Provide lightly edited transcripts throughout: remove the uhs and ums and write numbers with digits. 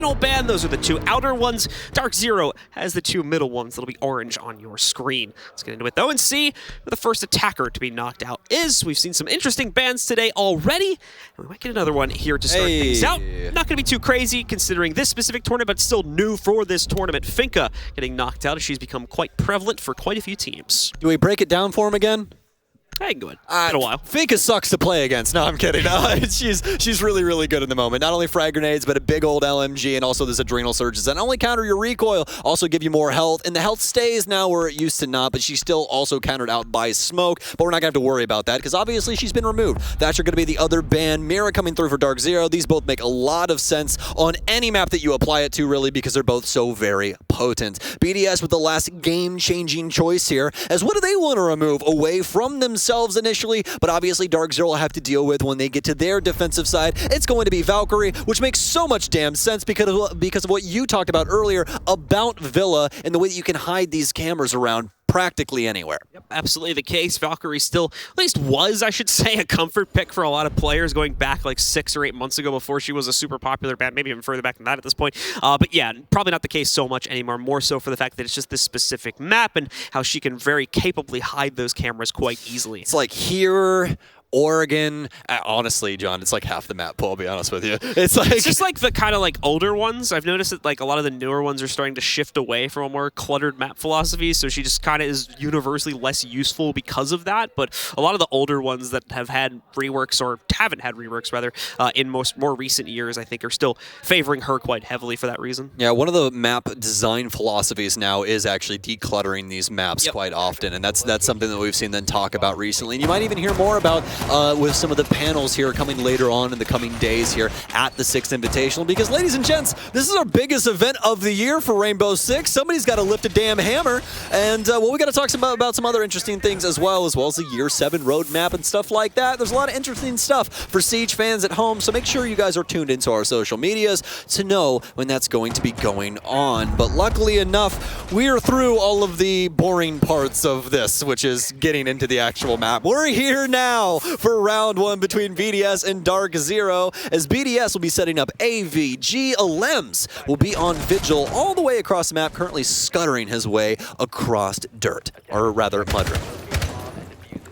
band. Those are the two outer ones. DarkZero has the two middle ones that'll be orange on your screen. Let's get into it though and see who the first attacker to be knocked out is. We've seen some interesting bans today already, and we might get another one here to start things out. Not going to be too crazy considering this specific tournament, but still new for this tournament. Finka getting knocked out as she's become quite prevalent for quite a few teams. Do we break it down for him again? I can go ahead. Been a while. Finka sucks to play against. No, I'm kidding. She's really, really good in the moment. Not only frag grenades, but a big old LMG, and also this adrenal surges that not only counter your recoil, also give you more health. And the health stays now where it used to not, but she's still also countered out by smoke. But we're not going to have to worry about that because obviously she's been removed. Thatcher going to be the other ban. Mira coming through for DarkZero. These both make a lot of sense on any map that you apply it to, really, because they're both so very potent. BDS with the last game-changing choice here, as what do they want to remove away from themselves initially, but obviously DarkZero will have to deal with when they get to their defensive side. It's going to be Valkyrie, which makes so much damn sense because of what you talked about earlier about Villa and the way that you can hide these cameras around practically anywhere. Yep, absolutely the case. Valkyrie still, at least was, I should say, a comfort pick for a lot of players going back like 6 or 8 months ago before she was a super popular band, maybe even further back than that at this point. But yeah, probably not the case so much anymore, more so for the fact that it's just this specific map and how she can very capably hide those cameras quite easily. It's like here, Oregon, honestly, John, it's like half the map pool, I'll be honest with you. It's just like the kind of like older ones. I've noticed that like a lot of the newer ones are starting to shift away from a more cluttered map philosophy, so she just kind of is universally less useful because of that. But a lot of the older ones that have had reworks, or haven't had reworks rather, in more recent years, I think are still favoring her quite heavily for that reason. Yeah, one of the map design philosophies now is actually decluttering these maps quite often, and that's something that we've seen them talk about recently. And you might even hear more about with some of the panels here coming later on in the coming days here at the 6th Invitational, because ladies and gents, this is our biggest event of the year for Rainbow Six. Somebody's got to lift a damn hammer, and well, we got to talk about some other interesting things as well as the Year 7 roadmap and stuff like that. There's a lot of interesting stuff for Siege fans at home, so make sure you guys are tuned into our social medias to know when that's going to be going on. But luckily enough, we are through all of the boring parts of this, which is getting into the actual map. We're here now for round 1 between BDS and DarkZero, as BDS will be setting up AVG. Alems will be on Vigil all the way across the map, currently scuttering his way across dirt, or rather mud.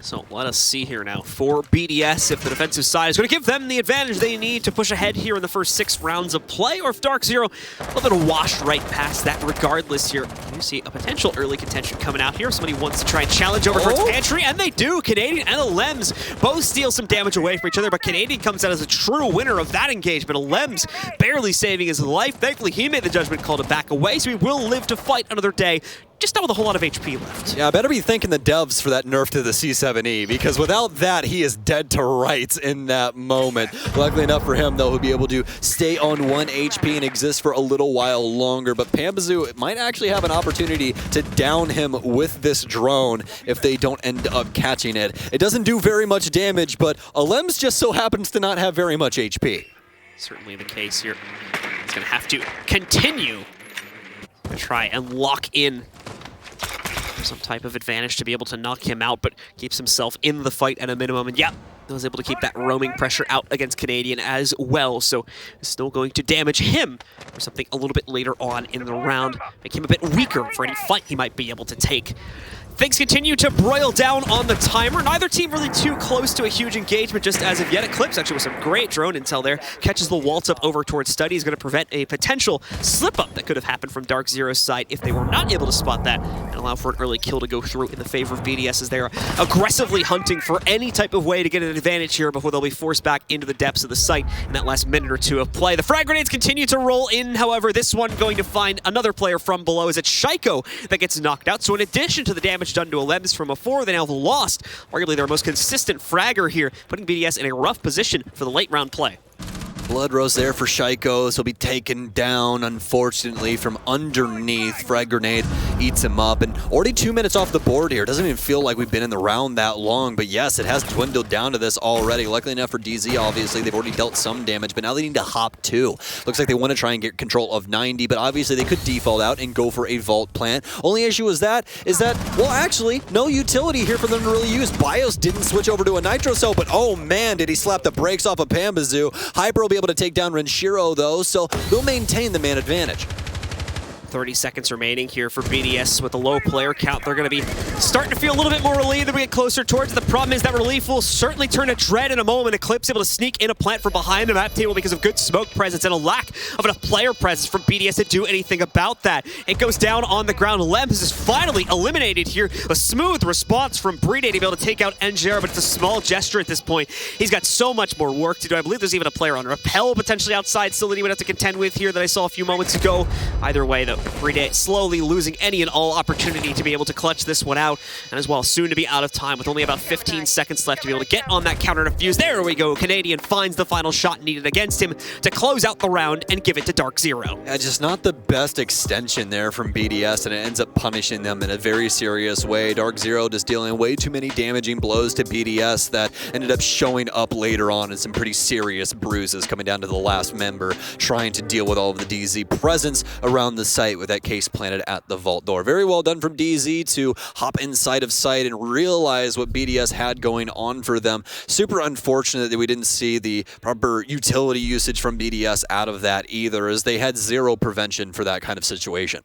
So let us see here now for BDS if the defensive side is going to give them the advantage they need to push ahead here in the first 6 rounds of play, or if DarkZero a little bit washed right past that regardless here. You see a potential early contention coming out here. Somebody wants to try and challenge over towards Pantry, and they do. Canadian and Alems both steal some damage away from each other, but Canadian comes out as a true winner of that engagement. Alems barely saving his life. Thankfully, he made the judgment call to back away, so he will live to fight another day. Just not with a whole lot of HP left. Yeah, I better be thanking the devs for that nerf to the C7E, because without that, he is dead to rights in that moment. Luckily enough for him, though, he'll be able to stay on 1 HP and exist for a little while longer. But Pambazoo might actually have an opportunity to down him with this drone if they don't end up catching it. It doesn't do very much damage, but Alems just so happens to not have very much HP. Certainly the case here. He's going to have to continue to try and lock in some type of advantage to be able to knock him out, but keeps himself in the fight at a minimum. And yeah, was able to keep that roaming pressure out against Canadian as well, so it's still going to damage him for something a little bit later on in the round, make him a bit weaker for any fight he might be able to take. Things continue to broil down on the timer. Neither team really too close to a huge engagement just as of yet. Eclipse actually with some great drone intel there. Catches the waltz up over towards Study. Is going to prevent a potential slip-up that could have happened from DarkZero's side if they were not able to spot that and allow for an early kill to go through in the favor of BDS, as they are aggressively hunting for any type of way to get an advantage here before they'll be forced back into the depths of the site in that last minute or two of play. The frag grenades continue to roll in, however, this one going to find another player from below, as it's Shaiko that gets knocked out. So in addition to the damage done to Alems from before, they now have lost arguably their most consistent fragger here, putting BDS in a rough position for the late round play. Blood Rose there for Shaiko, so he'll be taken down, unfortunately, from underneath. Frag grenade eats him up. And already 2 minutes off the board here. Doesn't even feel like we've been in the round that long, but yes, it has dwindled down to this already. Luckily enough for DZ, obviously, they've already dealt some damage, but now they need to hop 2. Looks like they want to try and get control of 90, but obviously they could default out and go for a vault plant. Only issue is that, well, actually, no utility here for them to really use. BIOS didn't switch over to a Nitro Cell, but oh man, did he slap the brakes off of Pambazoo. Hyper will be able to take down Renshiro though, so they'll maintain the man advantage. 30 seconds remaining here for BDS with a low player count. They're going to be starting to feel a little bit more relieved as we get closer towards. The problem is that relief will certainly turn to dread in a moment. Eclipse able to sneak in a plant from behind the map table because of good smoke presence and a lack of enough player presence from BDS to do anything about that. It goes down on the ground. Lems is finally eliminated here. A smooth response from Brede to be able to take out NJR, but it's a small gesture at this point. He's got so much more work to do. I believe there's even a player on Repel potentially outside still that he would have to contend with here that I saw a few moments ago. Either way, though, Brede slowly losing any and all opportunity to be able to clutch this one out, and as well soon to be out of time with only about 15 seconds left to be able to get on that counter defuse. There we go. Canadian finds the final shot needed against him to close out the round and give it to DarkZero. Yeah, just not the best extension there from BDS, and it ends up punishing them in a very serious way. DarkZero just dealing way too many damaging blows to BDS that ended up showing up later on in some pretty serious bruises coming down to the last member, trying to deal with all of the DZ presence around the site with that case planted at the vault door. Very well done from DZ to hop inside of sight and realize what BDS had going on for them. Super unfortunate that we didn't see the proper utility usage from BDS out of that either, as they had zero prevention for that kind of situation.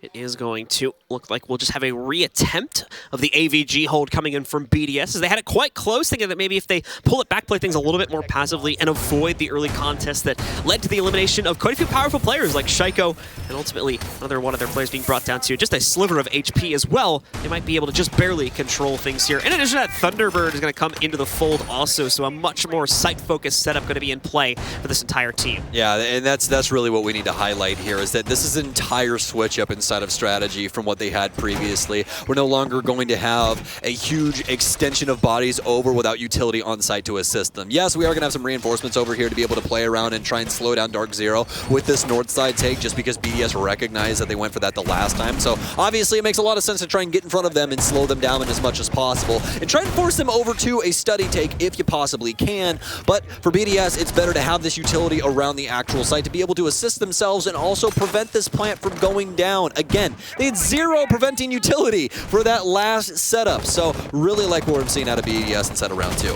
It is going to look like we'll just have a reattempt of the AVG hold coming in from BDS, as they had it quite close, thinking that maybe if they pull it back, play things a little bit more passively, and avoid the early contest that led to the elimination of quite a few powerful players like Shaiko, and ultimately another one of their players being brought down to just a sliver of HP as well. They might be able to just barely control things here. In addition to that, Thunderbird is going to come into the fold also, so a much more site-focused setup going to be in play for this entire team. Yeah, and that's really what we need to highlight here, is that this is an entire switch up inside of strategy from what they had previously. We're no longer going to have a huge extension of bodies over without utility on site to assist them. Yes, we are going to have some reinforcements over here to be able to play around and try and slow down DarkZero with this north side take, just because BDS recognized that they went for that the last time. So obviously it makes a lot of sense to try and get in front of them and slow them down as much as possible and try and force them over to a study take if you possibly can. But for BDS, it's better to have this utility around the actual site to be able to assist themselves and also prevent this plant from going down. Again, they had zero preventing utility for that last setup. So really like what we're seeing out of BDS inside of round 2.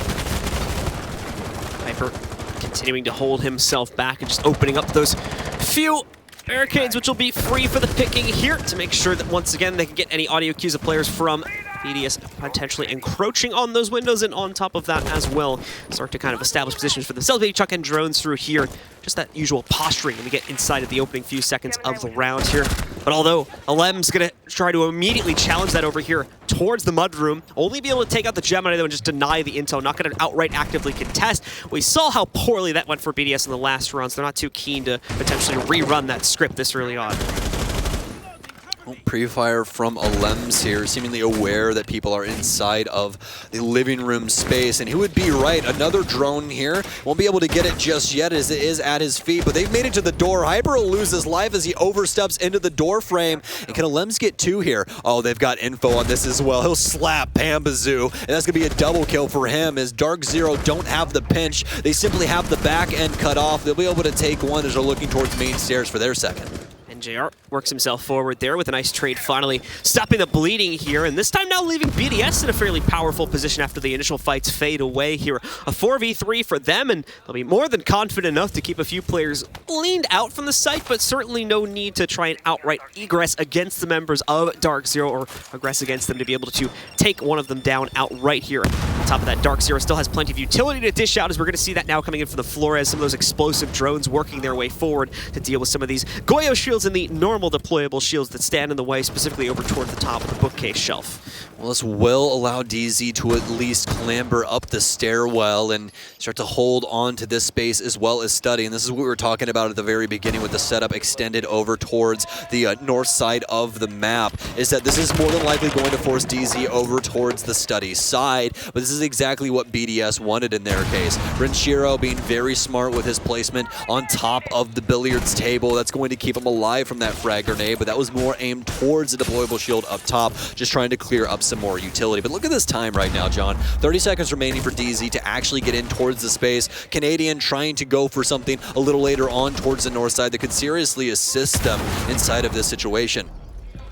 Hyper continuing to hold himself back and just opening up those few barricades, which will be free for the picking here to make sure that once again they can get any audio cues of players from BDS potentially encroaching on those windows, and on top of that as well, start to kind of establish positions for themselves. Maybe chuck in drones through here. Just that usual posturing when we get inside of the opening few seconds of the round here. But although Alem's going to try to immediately challenge that over here towards the mudroom, only be able to take out the Gemini though and just deny the intel, not going to outright actively contest. We saw how poorly that went for BDS in the last round, so they're not too keen to potentially rerun that script this early on. Pre-fire from Alems here, seemingly aware that people are inside of the living room space, and he would be right. Another drone here. Won't be able to get it just yet as it is at his feet, but they've made it to the door. Hyper will lose his life as he oversteps into the door frame. And can Alems get 2 here? Oh, they've got info on this as well. He'll slap Pambazoo, and that's going to be a double kill for him as DarkZero don't have the pinch. They simply have the back end cut off. They'll be able to take one as they're looking towards main stairs for their second. NJR works himself forward there with a nice trade, finally stopping the bleeding here, and this time now leaving BDS in a fairly powerful position after the initial fights fade away here. A 4v3 for them, and they'll be more than confident enough to keep a few players leaned out from the site, but certainly no need to try and outright egress against the members of DarkZero or aggress against them to be able to take one of them down outright here. On top of that, DarkZero still has plenty of utility to dish out, as we're going to see that now coming in from the floor as some of those explosive drones working their way forward to deal with some of these Goyo shields and the normal deployable shields that stand in the way, specifically over toward the top of the bookcase shelf. Well, this will allow DZ to at least clamber up the stairwell and start to hold on to this space as well as study. And this is what we were talking about at the very beginning with the setup extended over towards the north side of the map, is that this is more than likely going to force DZ over towards the study side. But this is exactly what BDS wanted in their case. Renshiro being very smart with his placement on top of the billiards table. That's going to keep him alive from that frag grenade, but that was more aimed towards the deployable shield up top, just trying to clear up some more utility. But look at this time right now, John. 30 seconds remaining for DZ to actually get in towards the space. Canadian trying to go for something a little later on towards the north side that could seriously assist them inside of this situation.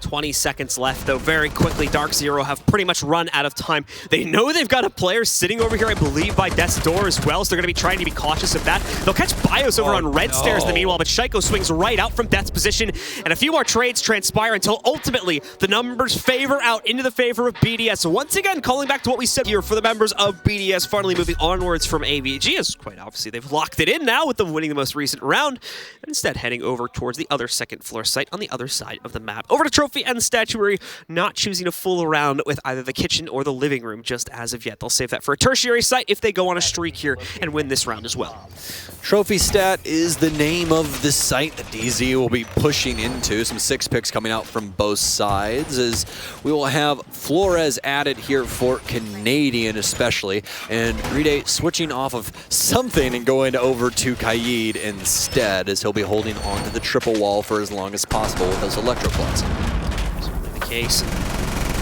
20 seconds left, though. Very quickly, DarkZero have pretty much run out of time. They know they've got a player sitting over here, I believe, by death's door as well, so they're going to be trying to be cautious of that. They'll catch BIOS over on red stairs in the meanwhile, but Shaiko swings right out from death's position, and a few more trades transpire until ultimately the numbers favor out into the favor of BDS. So once again, calling back to what we said here for the members of BDS, finally moving onwards from AVG, as quite obviously they've locked it in now with them winning the most recent round, and instead heading over towards the other second floor site on the other side of the map. Over to Trophy and Statuary, not choosing to fool around with either the kitchen or the living room just as of yet. They'll save that for a tertiary site if they go on a streak here and win this round as well. Trophy Stat is the name of the site that DZ will be pushing into. Some 6 picks coming out from both sides as we will have Flores added here for Canadian especially, and Ride switching off of something and going over to Kaid instead as he'll be holding on to the triple wall for as long as possible with those electro claws. Case.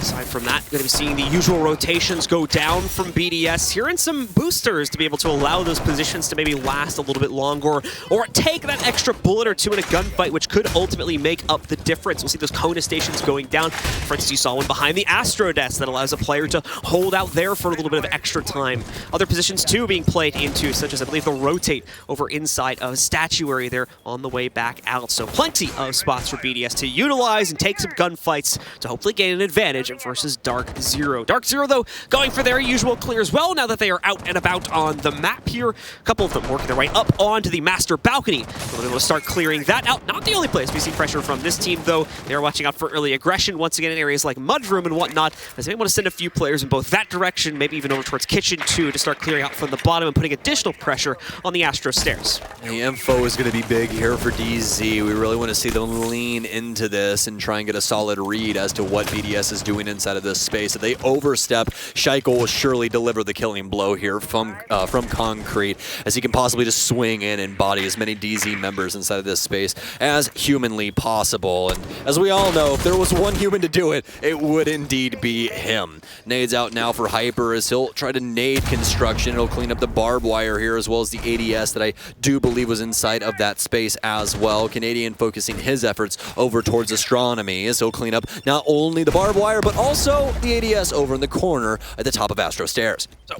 Aside from that, going to be seeing the usual rotations go down from BDS here and some boosters to be able to allow those positions to maybe last a little bit longer or take that extra bullet or two in a gunfight, which could ultimately make up the difference. We'll see those Kona stations going down. For instance, you saw one behind the Astro desk that allows a player to hold out there for a little bit of extra time. Other positions too being played into, such as I believe they'll rotate over inside of Statuary there on the way back out. So plenty of spots for BDS to utilize and take some gunfights to hopefully gain an advantage versus DarkZero. DarkZero, though, going for their usual clear as well now that they are out and about on the map here. A couple of them working their way up onto the master balcony. They'll be able to start clearing that out. Not the only place we see pressure from this team, though. They are watching out for early aggression once again in areas like Mudroom and whatnot, as they want to send a few players in both that direction, maybe even over towards Kitchen too, to start clearing out from the bottom and putting additional pressure on the Astro stairs. The info is going to be big here for DZ. We really want to see them lean into this and try and get a solid read as to what BDS is doing inside of this space. If they overstep, Shaiko will surely deliver the killing blow here from Concrete, as he can possibly just swing in and body as many DZ members inside of this space as humanly possible. And as we all know, if there was one human to do it, it would indeed be him. Nades out now for Hyper as he'll try to nade construction. He'll clean up the barbed wire here as well as the ADS that I do believe was inside of that space as well. Canadian focusing his efforts over towards Astronomy as he'll clean up not only the barbed wire but also the ADS over in the corner at the top of Astro Stairs. So,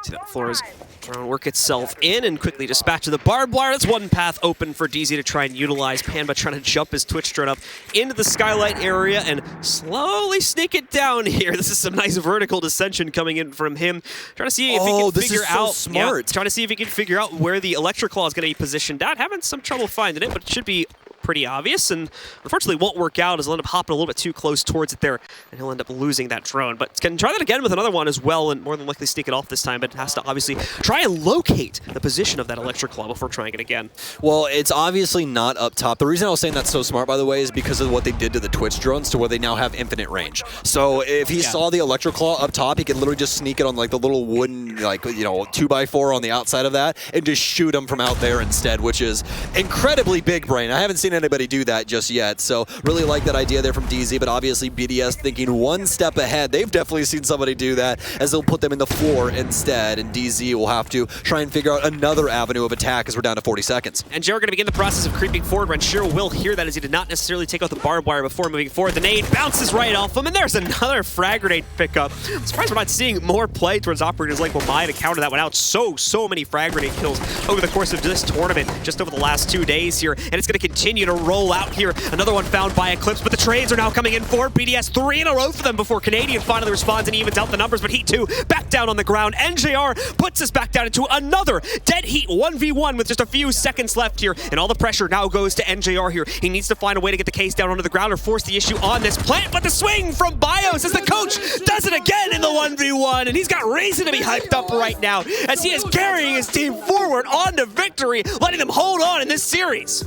see that Flores trying to work itself in and quickly dispatch the barbed wire. That's one path open for DZ to try and utilize. Panba trying to jump his Twitch drone up into the skylight area and slowly sneak it down here. This is some nice vertical descension coming in from him. Trying to see if he can figure out. Smart. Trying to see if he can figure out where the electric claw is going to be positioned at. Having some trouble finding it, but it should be pretty obvious, and unfortunately won't work out as he'll end up hopping a little bit too close towards it there, and he'll end up losing that drone. But can try that again with another one as well, and more than likely sneak it off this time, but has to obviously try and locate the position of that electric claw before trying it again. Well, it's obviously not up top. The reason I was saying that's so smart, by the way, is because of what they did to the Twitch drones, to where they now have infinite range. So if he saw the electric claw up top, he could literally just sneak it on like the little wooden, like, you know, 2x4 on the outside of that and just shoot him from out there instead, which is incredibly big brain. I haven't seen anybody do that just yet, so really like that idea there from DZ, but obviously BDS thinking one step ahead. They've definitely seen somebody do that, as they'll put them in the floor instead, and DZ will have to try and figure out another avenue of attack as we're down to 40 seconds. And Joe are going to begin the process of creeping forward. Renshiro will hear that, as he did not necessarily take out the barbed wire before moving forward. The nade bounces right off him, and there's another frag grenade pickup. I'm surprised we're not seeing more play towards operators like Wamai to counter that one out. So many frag grenade kills over the course of this tournament, just over the last 2 days here, and it's going to continue to roll out here. Another one found by Eclipse, but the trades are now coming in for BDS. 3 in a row for them before Canadian finally responds and evens out the numbers, but Heat 2 back down on the ground. NJR puts us back down into another dead Heat 1v1 with just a few seconds left here, and all the pressure now goes to NJR here. He needs to find a way to get the case down onto the ground or force the issue on this plant, but the swing from BIOS as the coach does it again in the 1v1, and he's got reason to be hyped up right now as he is carrying his team forward on to victory, letting them hold on in this series.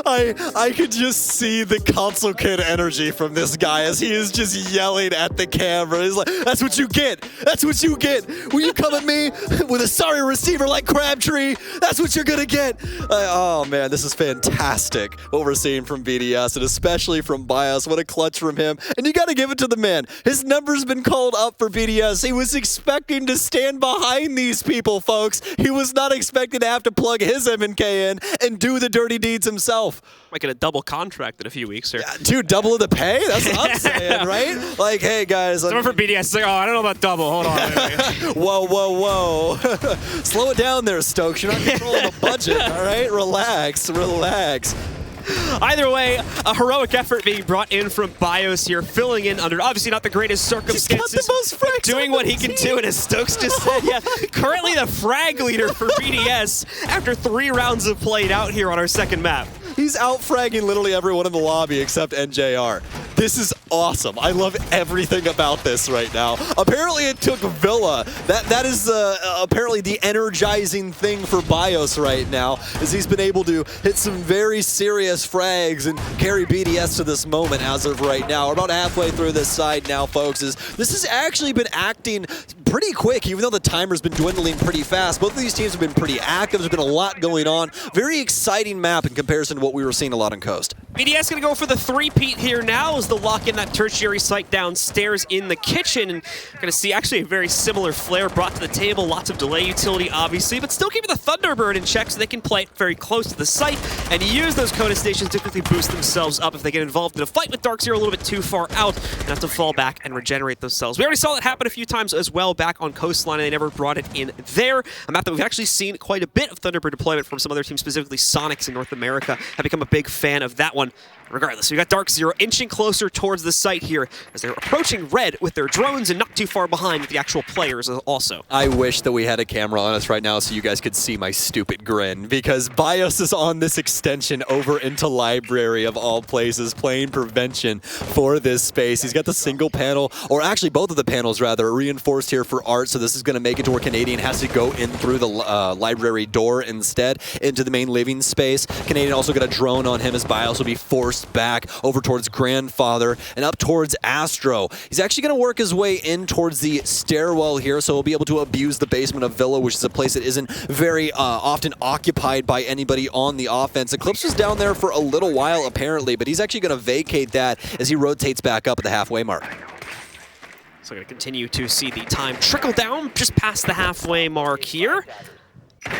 I could just see the console kid energy from this guy as he is just yelling at the camera. He's like, that's what you get. That's what you get. When you come at me with a sorry receiver like Crabtree, that's what you're going to get. Oh, man, this is fantastic what we're seeing from BDS, and especially from BIOS. What a clutch from him. And you got to give it to the man. His number's been called up for BDS. He was expecting to stand behind these people, folks. He was not expecting to have to plug his M&K in and do the dirty deeds himself. Might get a double contract in a few weeks here. Yeah, dude, double of the pay? That's what I'm saying, right? Like, hey, guys. Someone for BDS is like, oh, I don't know about double. Hold on. Whoa, whoa, whoa. Slow it down there, Stokes. You're not controlling the budget, all right? Relax, relax. Either way, a heroic effort being brought in from BIOS here, filling in under obviously not the greatest circumstances. He's got the most frags doing what he can do, and as Stokes just said, yeah, currently the frag leader for BDS after 3 rounds of played out here on our second map. He's out-fragging literally everyone in the lobby except NJR. This is awesome. I love everything about this right now. Apparently it took Villa. That is apparently the energizing thing for BIOS right now, as he's been able to hit some very serious frags and carry BDS to this moment as of right now. We're about halfway through this side now, folks. This has actually been acting pretty quick, even though the timer's been dwindling pretty fast. Both of these teams have been pretty active. There's been a lot going on. Very exciting map in comparison to what we were seeing a lot on Coast. BDS going to go for the 3-peat here now as they lock in that tertiary site downstairs in the kitchen. And going to see actually a very similar flare brought to the table. Lots of delay utility, obviously, but still keeping the Thunderbird in check so they can play it very close to the site and use those Coda stations to quickly boost themselves up if they get involved in a fight with DarkZero a little bit too far out and have to fall back and regenerate themselves. We already saw that happen a few times as well back on Coastline, and they never brought it in there. A map that we've actually seen quite a bit of Thunderbird deployment from some other teams, specifically Sonics in North America. Have become a big fan of that one. Regardless, we got DarkZero inching closer towards the site here as they're approaching red with their drones and not too far behind with the actual players also. I wish that we had a camera on us right now so you guys could see my stupid grin, because BIOS is on this extension over into Library of all places, playing Prevention for this space. He's got the single panel, or actually both of the panels rather, reinforced here for art, so this is going to make it to where Canadian has to go in through the library door instead into the main living space. Canadian also got a drone on him as BIOS will be forced back over towards Grandfather and up towards Astro. He's actually going to work his way in towards the stairwell here, so he'll be able to abuse the basement of Villa, which is a place that isn't very often occupied by anybody on the offense. Eclipse was down there for a little while apparently, but he's actually going to vacate that as he rotates back up at the halfway mark. So going to continue to see the time trickle down just past the halfway mark here.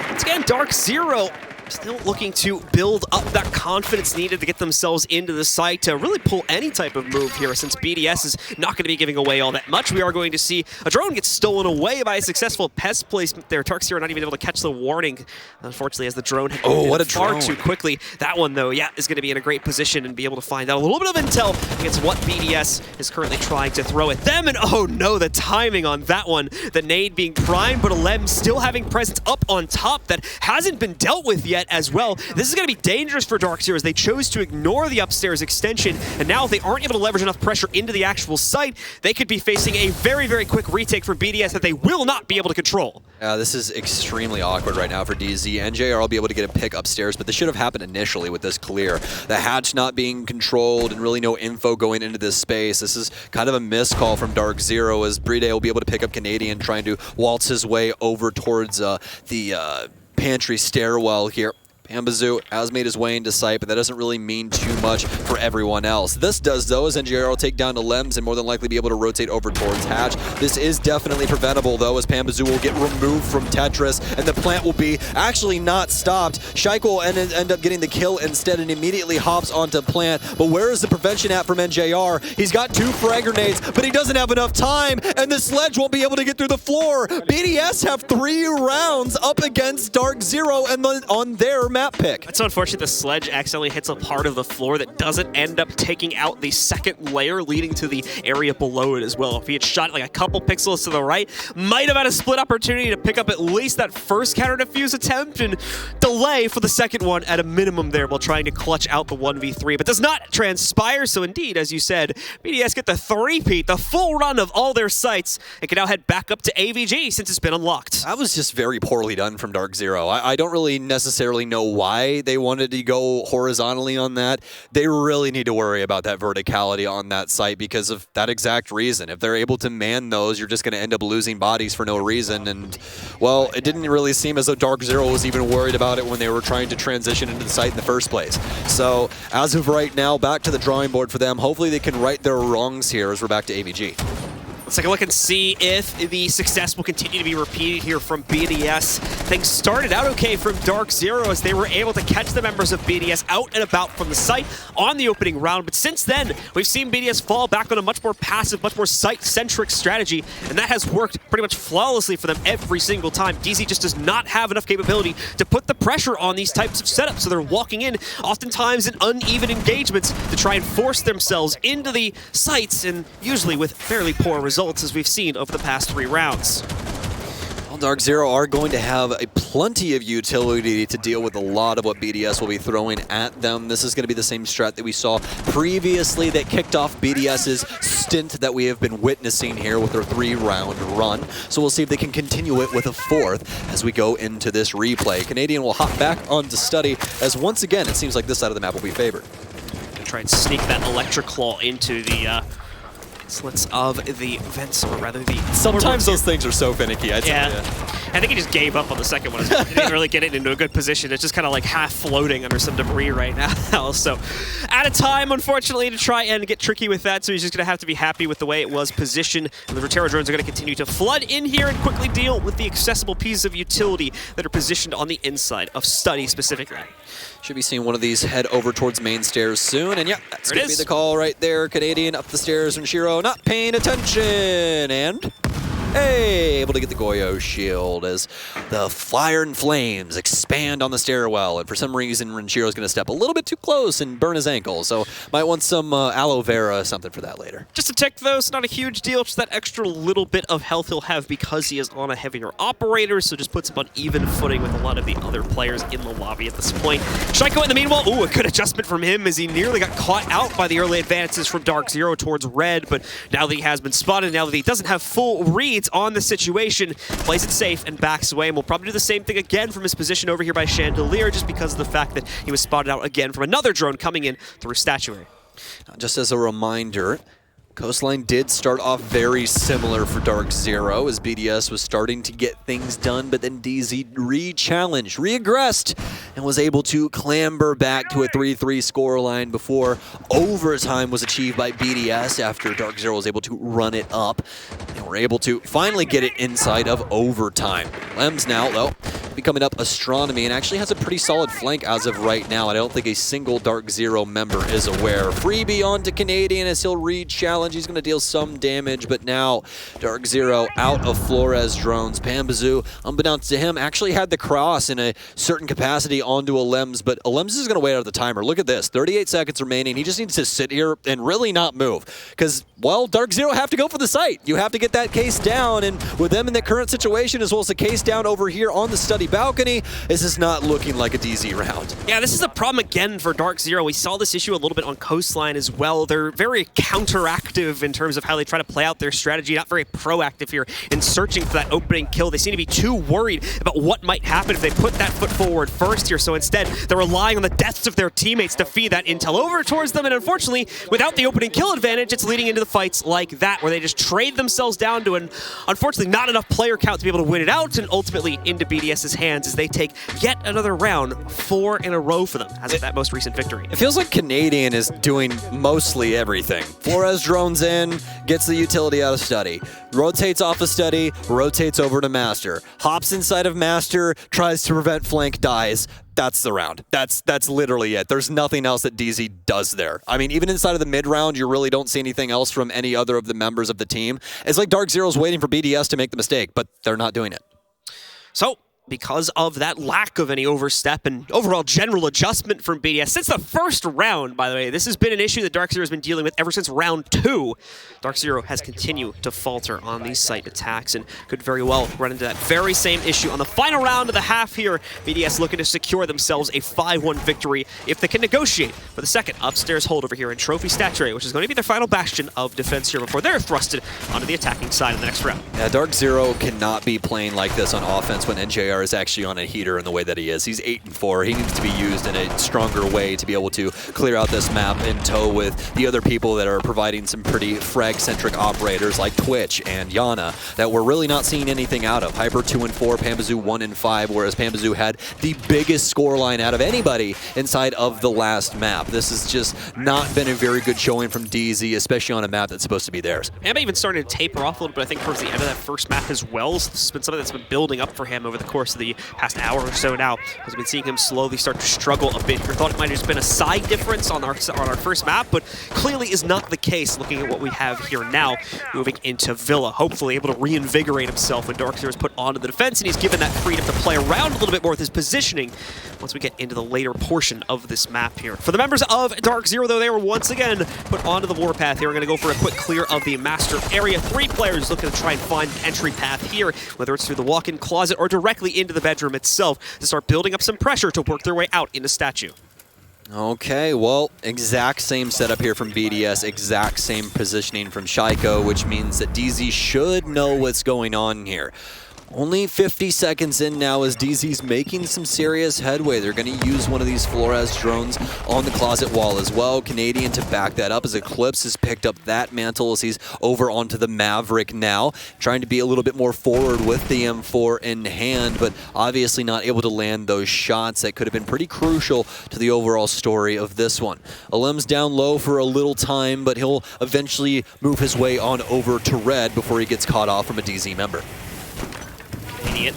Once again, DarkZero still looking to build up that confidence needed to get themselves into the site to really pull any type of move here, since BDS is not going to be giving away all that much. We are going to see a drone get stolen away by a successful pest placement there. DarkZero not even able to catch the warning, unfortunately, as the drone had moved far too quickly. That one, though, yeah, is going to be in a great position and be able to find out a little bit of intel against what BDS is currently trying to throw at them. And oh no, the timing on that one. The nade being primed, but Alem still having presence up on top that hasn't been dealt with yet as well. This is going to be dangerous for DarkZero as they chose to ignore the upstairs extension, and now if they aren't able to leverage enough pressure into the actual site, they could be facing a very, very quick retake from BDS that they will not be able to control. This is extremely awkward right now for DZ. NJR will be able to get a pick upstairs, but this should have happened initially with this clear. The hatch not being controlled and really no info going into this space. This is kind of a miscall from DarkZero as Bride will be able to pick up Canadian, trying to waltz his way over towards the pantry stairwell here. Pambazoo has made his way into sight, but that doesn't really mean too much for everyone else. This does, though, as NJR will take down to Lems and more than likely be able to rotate over towards Hatch. This is definitely preventable, though, as Pambazoo will get removed from Tetris, and the plant will be actually not stopped. Shaik will end up getting the kill instead and immediately hops onto plant. But where is the prevention at from NJR? He's got 2 frag grenades, but he doesn't have enough time, and the sledge won't be able to get through the floor. BDS have 3 rounds up against DarkZero and on their map pick. It's so unfortunate the sledge accidentally hits a part of the floor that doesn't end up taking out the second layer leading to the area below it as well. If he had shot like a couple pixels to the right, might have had a split opportunity to pick up at least that first counter defuse attempt and delay for the second one at a minimum there while trying to clutch out the 1v3, but does not transpire. So indeed, as you said, BDS get the 3-peat, the full run of all their sites, and can now head back up to AVG since it's been unlocked. That was just very poorly done from DarkZero. I don't really necessarily know know why they wanted to go horizontally on that. They really need to worry about that verticality on that site because of that exact reason. If they're able to man those, you're just going to end up losing bodies for no reason. And, well, it didn't really seem as though DarkZero was even worried about it when they were trying to transition into the site in the first place. So, as of right now, back to the drawing board for them. Hopefully they can right their wrongs here as we're back to AVG. Let's take a look and see if the success will continue to be repeated here from BDS. Things started out okay from DarkZero as they were able to catch the members of BDS out and about from the site on the opening round. But since then, we've seen BDS fall back on a much more passive, much more site-centric strategy, and that has worked pretty much flawlessly for them every single time. DZ just does not have enough capability to put the pressure on these types of setups, so they're walking in, oftentimes in uneven engagements, to try and force themselves into the sites, and usually with fairly poor results, as we've seen over the past 3 rounds. Well, DarkZero are going to have a plenty of utility to deal with a lot of what BDS will be throwing at them. This is going to be the same strat that we saw previously that kicked off BDS's stint that we have been witnessing here with their 3-round run. So we'll see if they can continue it with a 4th as we go into this replay. Canadian will hop back onto study as once again it seems like this side of the map will be favored. Gonna try and sneak that electric claw into the slits of the vents, or rather the... Sometimes those things are so finicky, I tell you. I think he just gave up on the second one. He didn't really get it into a good position. It's just kind of like half floating under some debris right now. So out of time, unfortunately, to try and get tricky with that. So he's just going to have to be happy with the way it was positioned. And the Rotero drones are going to continue to flood in here and quickly deal with the accessible pieces of utility that are positioned on the inside of study specifically. Should be seeing one of these head over towards main stairs soon. And yeah, that's going to be the call right there. Canadian up the stairs and Shiro not paying attention. And hey, able to get the Goyo shield as the fire and flames expand on the stairwell. And for some reason, Renshiro's going to step a little bit too close and burn his ankle. So might want some aloe vera or something for that later. Just a tick, though. It's not a huge deal. Just that extra little bit of health he'll have because he is on a heavier operator. So just puts him on even footing with a lot of the other players in the lobby at this point. Shaiko in the meanwhile, ooh, a good adjustment from him as he nearly got caught out by the early advances from DarkZero towards red. But now that he has been spotted, now that he doesn't have full reads on the situation, plays it safe and backs away, and will probably do the same thing again from his position over here by Chandelier, just because of the fact that he was spotted out again from another drone coming in through Statuary. Just as a reminder, Coastline did start off very similar for DarkZero as BDS was starting to get things done, but then DZ re-challenged, re-aggressed, and was able to clamber back to a 3-3 scoreline before overtime was achieved by BDS after DarkZero was able to run it up. And were able to finally get it inside of overtime. Lems now, though, becoming up Astronomy and actually has a pretty solid flank as of right now. I don't think a single DarkZero member is aware. Freebie on to Canadian as he'll re-challenge. He's going to deal some damage, but now DarkZero out of Flores drones. Pambazoo, unbeknownst to him, actually had the cross in a certain capacity onto a Lems, but a Lems is going to wait out the timer. Look at this, 38 seconds remaining. He just needs to sit here and really not move because, well, DarkZero have to go for the site. You have to get that case down, and with them in the current situation, as well as the case down over here on the study balcony, this is not looking like a DZ round. Yeah, this is a problem again for DarkZero. We saw this issue a little bit on Coastline as well. They're very counteractive in terms of how they try to play out their strategy, not very proactive here in searching for that opening kill. They seem to be too worried about what might happen if they put that foot forward first here, so instead they're relying on the deaths of their teammates to feed that intel over towards them, and unfortunately, without the opening kill advantage, it's leading into the fights like that, where they just trade themselves down to an, unfortunately, not enough player count to be able to win it out, and ultimately into BDS's hands as they take yet another round, 4 in a row for them, as of that most recent victory. It feels like Canadian is doing mostly everything. Flores drones in, gets the utility out of study, rotates off of study, rotates over to master, hops inside of master, tries to prevent flank, dies. That's the round. That's literally it. There's nothing else that DZ does there. I mean, even inside of the mid round, you really don't see anything else from any other of the members of the team. It's like DarkZero's waiting for BDS to make the mistake, but they're not doing it. So, because of that lack of any overstep and overall general adjustment from BDS. Since the first round, by the way, this has been an issue that DarkZero has been dealing with ever since round 2. DarkZero has continued to falter on these site attacks and could very well run into that very same issue on the final round of the half here. BDS looking to secure themselves a 5-1 victory if they can negotiate for the second upstairs hold over here in Trophy Statuary, which is going to be their final bastion of defense here before they're thrusted onto the attacking side in the next round. Yeah, DarkZero cannot be playing like this on offense when NJR NJR is actually on a heater in the way that he is. He's 8-4. He needs to be used in a stronger way to be able to clear out this map in tow with the other people that are providing some pretty frag-centric operators like Twitch and Yana that we're really not seeing anything out of. Hyper 2-4, Pambazoo 1-5, whereas Pambazoo had the biggest scoreline out of anybody inside of the last map. This has just not been a very good showing from DZ, especially on a map that's supposed to be theirs. Pamba even started to taper off a little bit, I think, towards the end of that first map as well. So this has been something that's been building up for him over the course of the past hour or so now. Because we've been seeing him slowly start to struggle a bit. We thought it might have just been a side difference on our first map, but clearly is not the case looking at what we have here now, moving into Villa. Hopefully able to reinvigorate himself when DarkZero is put onto the defense, and he's given that freedom to play around a little bit more with his positioning once we get into the later portion of this map here. For the members of DarkZero, though, they were once again put onto the warpath here. We're going to go for a quick clear of the master area. 3 players looking to try and find an entry path here, whether it's through the walk-in closet or directly into the bedroom itself, to start building up some pressure to work their way out into Statue. Okay, well, exact same setup here from BDS, exact same positioning from Shaiko, which means that DZ should know what's going on here. Only 50 seconds in now as DZ's making some serious headway. They're going to use one of these Flores drones on the closet wall as well. Canadian to back that up as Eclipse has picked up that mantle as he's over onto the Maverick now, trying to be a little bit more forward with the M4 in hand, but obviously not able to land those shots that could have been pretty crucial to the overall story of this one. Alem's down low for a little time, but he'll eventually move his way on over to red before he gets caught off from a DZ member. Idiot.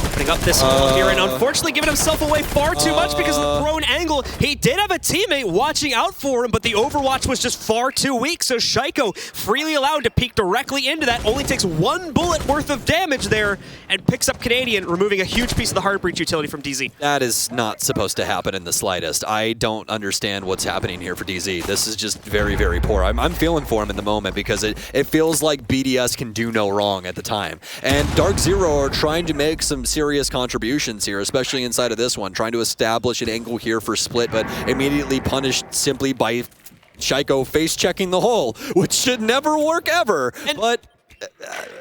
Opening up this hole here and unfortunately giving himself away far too much because of the thrown angle. He did have a teammate watching out for him, but the overwatch was just far too weak, so Shaiko freely allowed to peek directly into that. Only takes 1 bullet worth of damage there and picks up Canadian, removing a huge piece of the hard breach utility from DZ. That is not supposed to happen in the slightest. I don't understand what's happening here for DZ. This is just very, very poor. I'm feeling for him in the moment because it feels like BDS can do no wrong at the time. And DarkZero are trying to make some serious contributions here, especially inside of this one, trying to establish an angle here for split, but immediately punished simply by Shaiko face-checking the hole, which should never work ever. But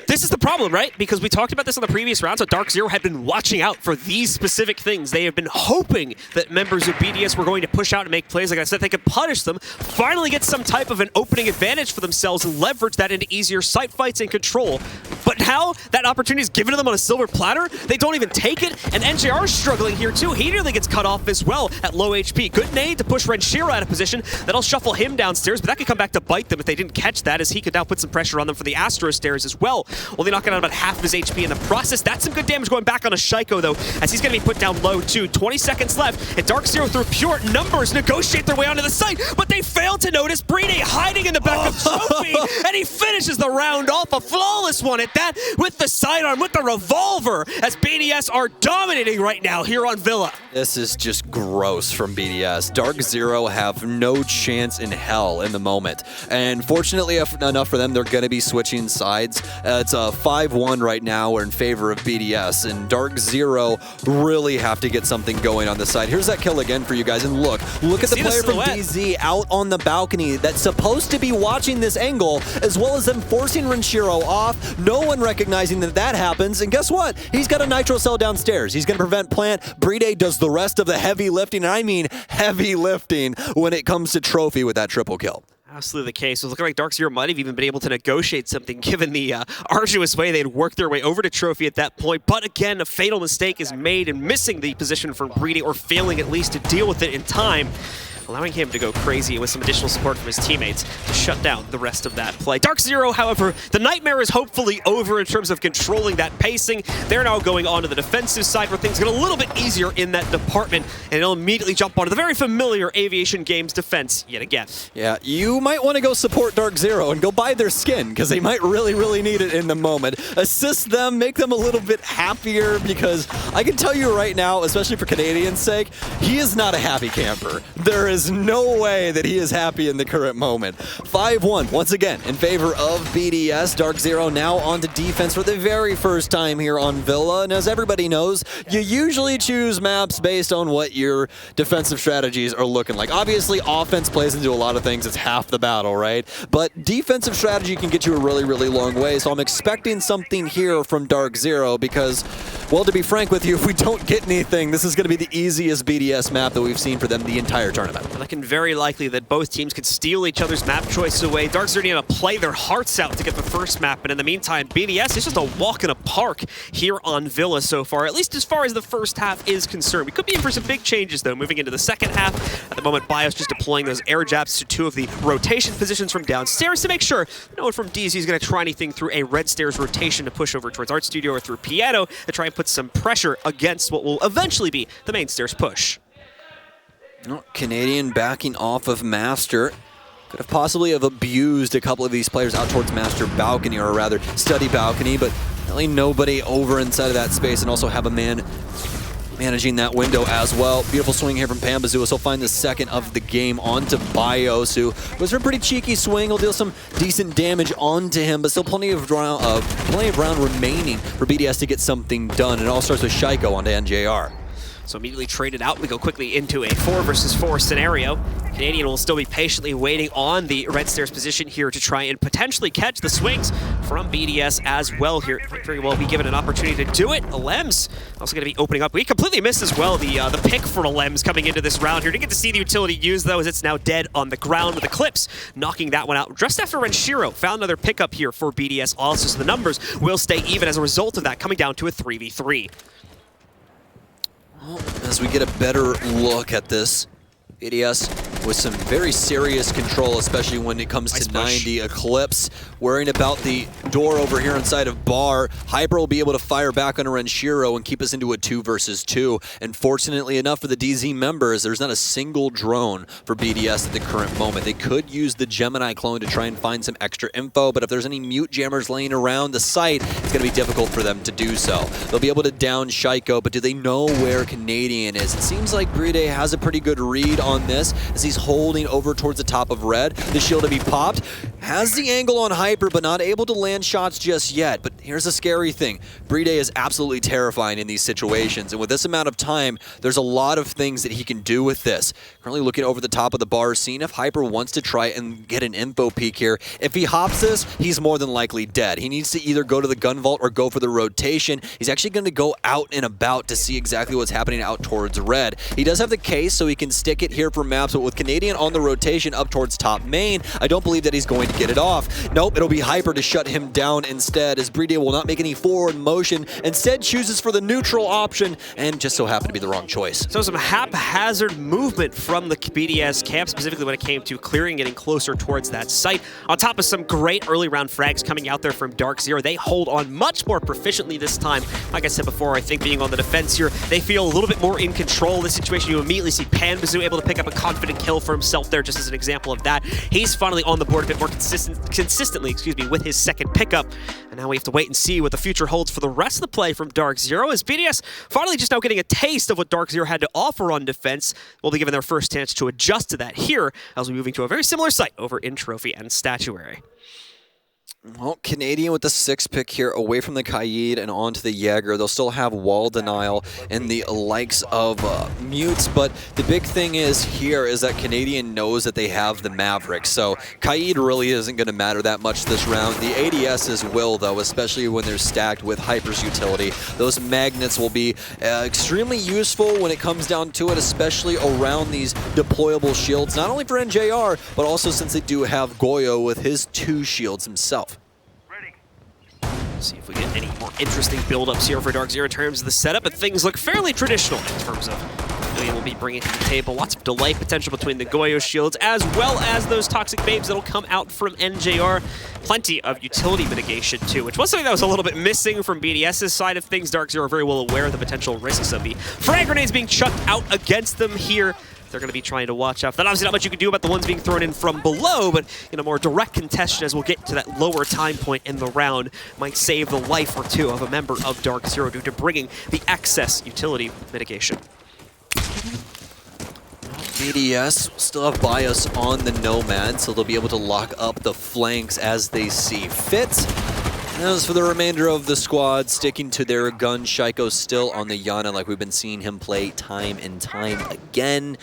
this is the problem, right? Because we talked about this on the previous round, so DarkZero had been watching out for these specific things. They have been hoping that members of BDS were going to push out and make plays. Like I said, they could punish them, finally get some type of an opening advantage for themselves and leverage that into easier site fights and control. But now that opportunity is given to them on a silver platter, they don't even take it, and NJR is struggling here too. He nearly gets cut off as well at low HP. Good nade to push Renshiro out of position. That'll shuffle him downstairs, but that could come back to bite them if they didn't catch that, as he could now put some pressure on them for the Astro stairs as well. Only knocking out about half of his HP in the process. That's some good damage going back on a Shaiko, though, as he's going to be put down low, too. 20 seconds left, and DarkZero, through pure numbers, negotiate their way onto the site, but they fail to notice Brede hiding in the back of Trophy, and he finishes the round off. A flawless one at that, with the sidearm, with the revolver, as BDS are dominating right now here on Villa. This is just gross from BDS. DarkZero have no chance in hell in the moment. And fortunately enough for them, they're going to be switching sides. It's a 5-1 right now. We're in favor of BDS, and DarkZero really have to get something going on the side. Here's that kill again for you guys, and look at the player from DZ out on the balcony that's supposed to be watching this angle, as well as them forcing Renshiro off. No one recognizing that happens, and guess what? He's got a nitro cell downstairs. He's going to prevent plant. Brede does the rest of the heavy lifting, and I mean heavy lifting when it comes to Trophy with that triple kill. Absolutely the case. It was looking like DarkZero might have even been able to negotiate something given the arduous way they had worked their way over to Trophy at that point. But again, a fatal mistake is made in missing the position from Brede, or failing at least to deal with it in time, allowing him to go crazy with some additional support from his teammates to shut down the rest of that play. DarkZero, however, the nightmare is hopefully over in terms of controlling that pacing. They're now going on to the defensive side where things get a little bit easier in that department, and it'll immediately jump onto the very familiar Aviation Games defense yet again. Yeah, you might want to go support DarkZero and go buy their skin, because they might really, really need it in the moment. Assist them, make them a little bit happier, because I can tell you right now, especially for Canadian's sake, he is not a happy camper. There is no way that he is happy in the current moment. 5-1, once again, in favor of BDS. DarkZero now onto defense for the very first time here on Villa. And as everybody knows, you usually choose maps based on what your defensive strategies are looking like. Obviously, offense plays into a lot of things. It's half the battle, right? But defensive strategy can get you a really, really long way. So I'm expecting something here from DarkZero because, well, to be frank with you, if we don't get anything, this is going to be the easiest BDS map that we've seen for them the entire tournament. Well, it can very likely that both teams could steal each other's map choices away. DarkZero need to play their hearts out to get the first map, and in the meantime, BDS is just a walk in a park here on Villa so far, at least as far as the first half is concerned. We could be in for some big changes, though, moving into the second half. At the moment, BIOS just deploying those air jabs to two of the rotation positions from downstairs to make sure no one from DZ is going to try anything through a red stairs rotation to push over towards Art Studio or through Piano to try and put some pressure against what will eventually be the main stairs push. Canadian backing off of Master. Could have possibly abused a couple of these players out towards Master balcony, or rather study balcony, but really nobody over inside of that space, and also have a man managing that window as well. Beautiful swing here from Pambazoo. He'll find the second of the game onto BIOS, who goes for a pretty cheeky swing. He'll deal some decent damage onto him, but still plenty of round remaining for BDS to get something done. And it all starts with Shaiko onto NJR. So immediately traded out, we go quickly into a 4 versus 4 scenario. Canadian will still be patiently waiting on the red stairs position here to try and potentially catch the swings from BDS as well here. Might very well be given an opportunity to do it. Alems also going to be opening up. We completely missed as well the pick for Alems coming into this round here. Didn't get to see the utility used though, as it's now dead on the ground with Eclipse knocking that one out. Just after Renshiro found another pickup here for BDS also, so the numbers will stay even as a result of that, coming down to a 3v3. As we get a better look at this, BDS with some very serious control, especially when it comes to 90. Eclipse worrying about the door over here inside of Bar. Hyper will be able to fire back on Renshiro and keep us into a 2 versus 2. And fortunately enough for the DZ members, there's not a single drone for BDS at the current moment. They could use the Gemini clone to try and find some extra info, but if there's any mute jammers laying around the site, it's going to be difficult for them to do so. They'll be able to down Shaiko, but do they know where Canadian is? It seems like Bride has a pretty good read on this as he's holding over towards the top of red. The shield to be popped. Has the angle on Hyper, but not able to land shots just yet. But here's a scary thing. Bride is absolutely terrifying in these situations, and with this amount of time, there's a lot of things that he can do with this. Currently looking over the top of the bar, seeing if Hyper wants to try and get an info peek here. If he hops this, he's more than likely dead. He needs to either go to the gun vault or go for the rotation. He's actually going to go out and about to see exactly what's happening out towards red. He does have the case, so he can stick it here for maps, but with Canadian on the rotation up towards top main, I don't believe that he's going to get it off. Nope, it'll be Hyper to shut him down instead, as Bride will not make any forward motion, instead chooses for the neutral option, and just so happened to be the wrong choice. So some haphazard movement from the BDS camp, specifically when it came to clearing, getting closer towards that site. On top of some great early round frags coming out there from DarkZero, they hold on much more proficiently this time. Like I said before, I think being on the defense here, they feel a little bit more in control of the situation. You immediately see Pambazoo able to pick up a confident kill for himself there, just as an example of that. He's finally on the board a bit more consistently, with his second pickup. And now we have to wait and see what the future holds for the rest of the play from DarkZero, as BDS finally just now getting a taste of what DarkZero had to offer on defense. Will be given their first chance to adjust to that here, as we're moving to a very similar site over in Trophy and Statuary. Well, Canadian with the 6th pick here, away from the Kaid and onto the Jaeger. They'll still have wall denial and the likes of mutes, but the big thing is here is that Canadian knows that they have the Maverick, so Kaid really isn't going to matter that much this round. The ADSs will, though, especially when they're stacked with Hyper's utility. Those magnets will be extremely useful when it comes down to it, especially around these deployable shields, not only for NJR, but also since they do have Goyo with his 2 shields himself. See if we get any more interesting build-ups here for DarkZero in terms of the setup, but things look fairly traditional in terms of what we'll be bringing to the table. Lots of delay potential between the Goyo shields, as well as those toxic babes that'll come out from NJR. Plenty of utility mitigation, too, which was something that was a little bit missing from BDS's side of things. DarkZero are very well aware of the potential risks of the frag grenades being chucked out against them here. They're going to be trying to watch out. Then obviously not much you can do about the ones being thrown in from below, but in a more direct contestation, as we'll get to that lower time point in the round, might save the life or two of a member of DarkZero due to bringing the excess utility mitigation. BDS will still have bias on the Nomad, so they'll be able to lock up the flanks as they see fit. As for the remainder of the squad, sticking to their gun, Shaiko still on the Yana like we've been seeing him play time and time again.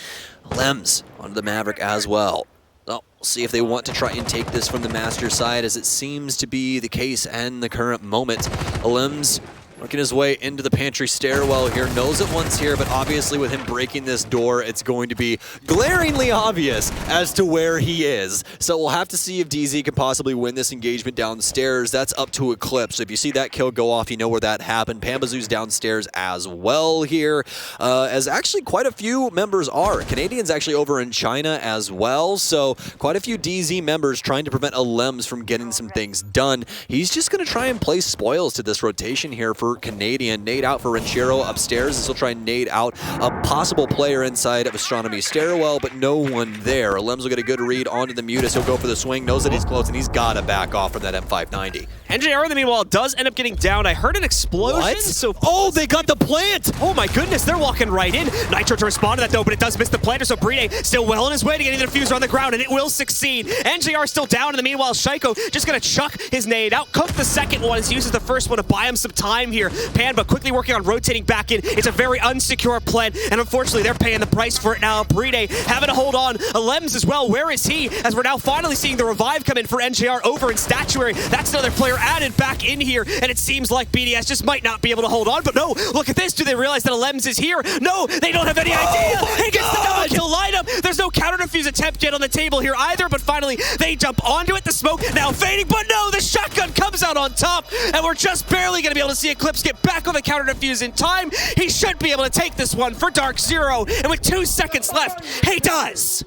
Lems on the Maverick as well. Well, we'll see if they want to try and take this from the Master side, as it seems to be the case in the current moment. Lems working his way into the pantry stairwell here, knows it once here, but obviously with him breaking this door, it's going to be glaringly obvious as to where he is. So we'll have to see if DZ can possibly win this engagement downstairs. That's up to Eclipse. If you see that kill go off, you know where that happened. Pambazoo's downstairs as well here, as actually quite a few members are. Canadians actually over in China as well, so quite a few DZ members trying to prevent Lems from getting some things done. He's just going to try and play spoils to this rotation here for Canadian. Nade out for Ranchero upstairs, and he'll try and nade out a possible player inside of Astronomy stairwell, but no one there. Lems will get a good read onto the Mutus. He'll go for the swing, knows that he's close, and he's got to back off from that M590. NJR, in the meanwhile, does end up getting down. I heard an explosion. What? So oh, they got the plant! Oh my goodness, they're walking right in. Nitro to respond to that though, but it does miss the planter, so Bride still well on his way to getting the diffuser on the ground, and it will succeed. NJR still down. In the meanwhile, Shaiko just gonna chuck his nade out, cook the second one as he uses the first one to buy him some time here. Panba quickly working on rotating back in. It's a very unsecure plan, and unfortunately they're paying the price for it now. Bride having to hold on. Lems as well, where is he? As we're now finally seeing the revive come in for NJR over in Statuary. That's another player added back in here, and it seems like BDS just might not be able to hold on, but no, look at this. Do they realize that Lems is here? No, they don't have any idea. He gets the double kill lineup. There's no counter defuse attempt yet on the table here either, but finally they jump onto it. The smoke now fading, but no, the shotgun comes out on top, and we're just barely going to be able to see Eclipse get back on the counter defuse in time. He should be able to take this one for DarkZero, and with 2 seconds left, he does.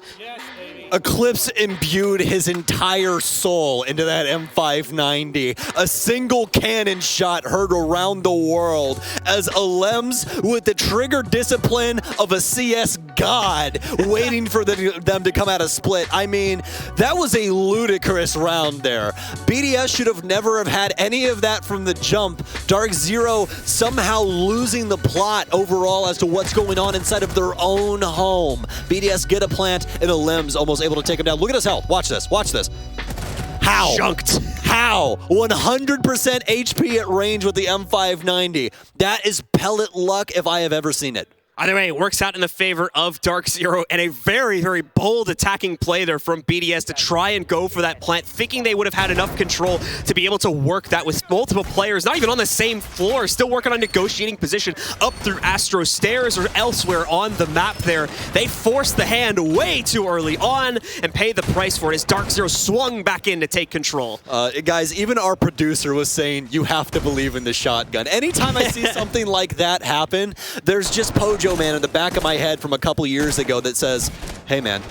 Eclipse imbued his entire soul into that M590. A single cannon shot heard around the world as Lems, with the trigger discipline of a CS god, waiting for them to come out of split. I mean, that was a ludicrous round there. BDS should have never have had any of that from the jump. DarkZero somehow losing the plot overall as to what's going on inside of their own home. BDS get a plant, and Lems almost able to take him down. Look at his health. Watch this. Watch this. How? Junked. How? 100% HP at range with the M590. That is pellet luck if I have ever seen it. Either way, it works out in the favor of DarkZero, and a very, very bold attacking play there from BDS to try and go for that plant, thinking they would have had enough control to be able to work that with multiple players, not even on the same floor, still working on negotiating position up through Astro Stairs or elsewhere on the map there. They forced the hand way too early on and paid the price for it as DarkZero swung back in to take control. Guys, even our producer was saying, you have to believe in the shotgun. Anytime I see something like that happen, there's just Pojo Man in the back of my head from a couple years ago that says, hey man,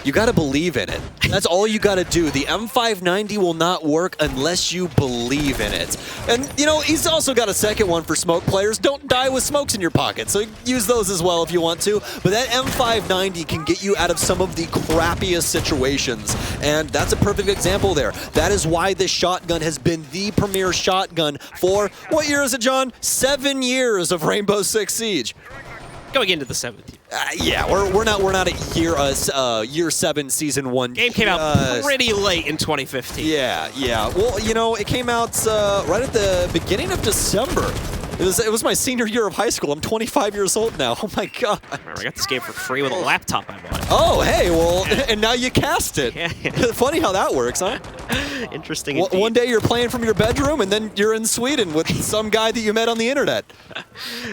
you gotta believe in it. That's all you gotta do. The M590 will not work unless you believe in it. And, you know, he's also got a second one for smoke players. Don't die with smokes in your pocket, so use those as well if you want to. But that M590 can get you out of some of the crappiest situations, and that's a perfect example there. That is why this shotgun has been the premier shotgun for, what year is it, John? 7 years of Rainbow Six Siege. Going into the 7th year. Yeah, we're not at year 7, season 1. Game came out pretty late in 2015. Yeah. Well, you know, it came out right at the beginning of December. It was my senior year of high school. I'm 25 years old now. Oh my god. Remember, I got this game for free with a laptop I bought. Oh, hey, well, and now you cast it. Yeah. Funny how that works, huh? Interesting indeed. One day you're playing from your bedroom, and then you're in Sweden with some guy that you met on the internet.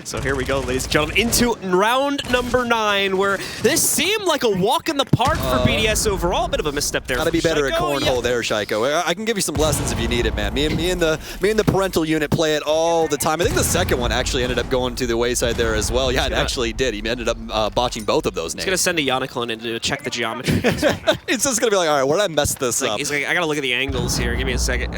So here we go, ladies and gentlemen, into round number 9, where this seemed like a walk in the park for BDS overall. A bit of a misstep there. Gotta be better at cornhole there, Shaiko. I can give you some lessons if you need it, man. Me and the parental unit play it all the time. I think the second one actually ended up going to the wayside there as well. Yeah, it actually did. He ended up botching both of those names. He's gonna send a Yanniclone in to check the geometry. It's just gonna be like, all right, where did I mess this up? He's like, I gotta look at the angles here. Give me a second.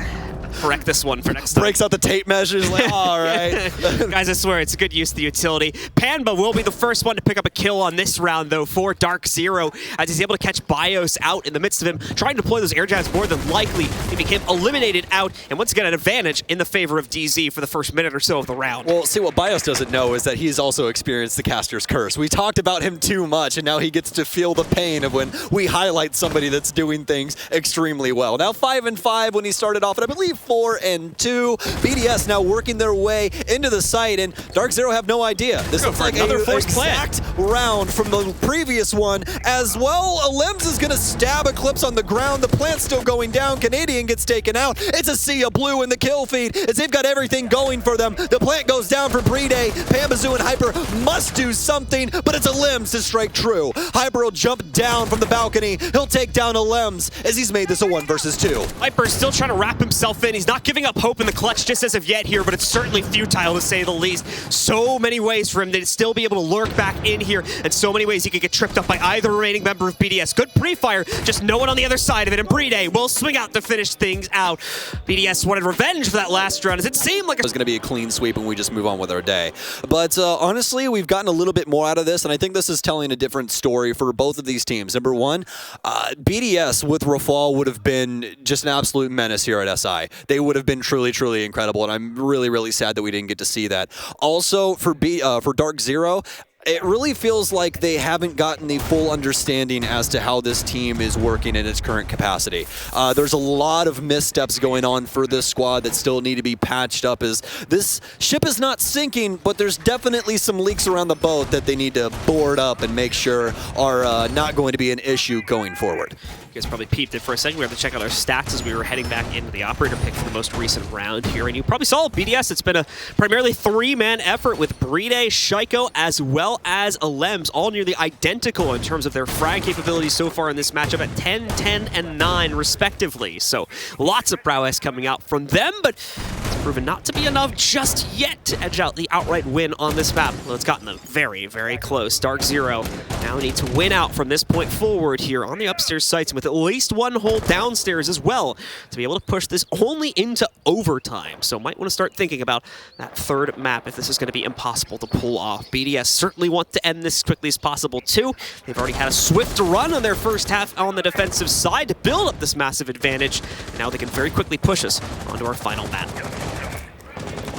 correct this one for next time. Breaks out the tape measures, like, all right. Guys, I swear, it's a good use of the utility. Panba will be the first one to pick up a kill on this round, though, for DarkZero, as he's able to catch BIOS out in the midst of him, trying to deploy those air jabs more than likely. He became eliminated out, and once again, an advantage in the favor of DZ for the first minute or so of the round. Well, see, what BIOS doesn't know is that he's also experienced the caster's curse. We talked about him too much, and now he gets to feel the pain of when we highlight somebody that's doing things extremely well. Now 5-5 when he started off, and I believe 4-2. BDS now working their way into the site, and DarkZero have no idea. This looks like another exact round from the previous one as well. Alems is going to stab Eclipse on the ground. The plant's still going down. Canadian gets taken out. It's a sea of blue in the kill feed as they've got everything going for them. The plant goes down for Brede. Pambazoo and Hyper must do something, but it's Alems to strike true. Hyper will jump down from the balcony. He'll take down Alems as he's made this a 1 versus 2. Hyper's still trying to wrap himself in. He's not giving up hope in the clutch just as of yet here, but it's certainly futile to say the least. So many ways for him to still be able to lurk back in here, and so many ways he could get tripped up by either remaining member of BDS. Good pre-fire, just no one on the other side of it, and Brede will swing out to finish things out. BDS wanted revenge for that last round, as it seemed like it was going to be a clean sweep and we just move on with our day. But honestly, we've gotten a little bit more out of this, and I think this is telling a different story for both of these teams. Number one, BDS with Rafal would have been just an absolute menace here at SI. They would have been truly, truly incredible, and I'm really, really sad that we didn't get to see that. Also, for DarkZero, it really feels like they haven't gotten the full understanding as to how this team is working in its current capacity. There's a lot of missteps going on for this squad that still need to be patched up, as this ship is not sinking, but there's definitely some leaks around the boat that they need to board up and make sure are not going to be an issue going forward. You guys probably peeped it for a second. We have to check out our stats as we were heading back into the operator pick for the most recent round here. And you probably saw BDS. It's been a primarily 3-man effort with Brede, Shaiko, as well as Alems, all nearly identical in terms of their frag capabilities so far in this matchup at 10, 10, and 9, respectively. So lots of prowess coming out from them, but it's proven not to be enough just yet to edge out the outright win on this map. Well, it's gotten them very, very close. DarkZero now need to win out from this point forward here on the upstairs sites, with at least one hole downstairs as well to be able to push this only into overtime. So might want to start thinking about that third map if this is going to be impossible to pull off. BDS certainly want to end this as quickly as possible too. They've already had a swift run on their first half on the defensive side to build up this massive advantage, and now they can very quickly push us onto our final map.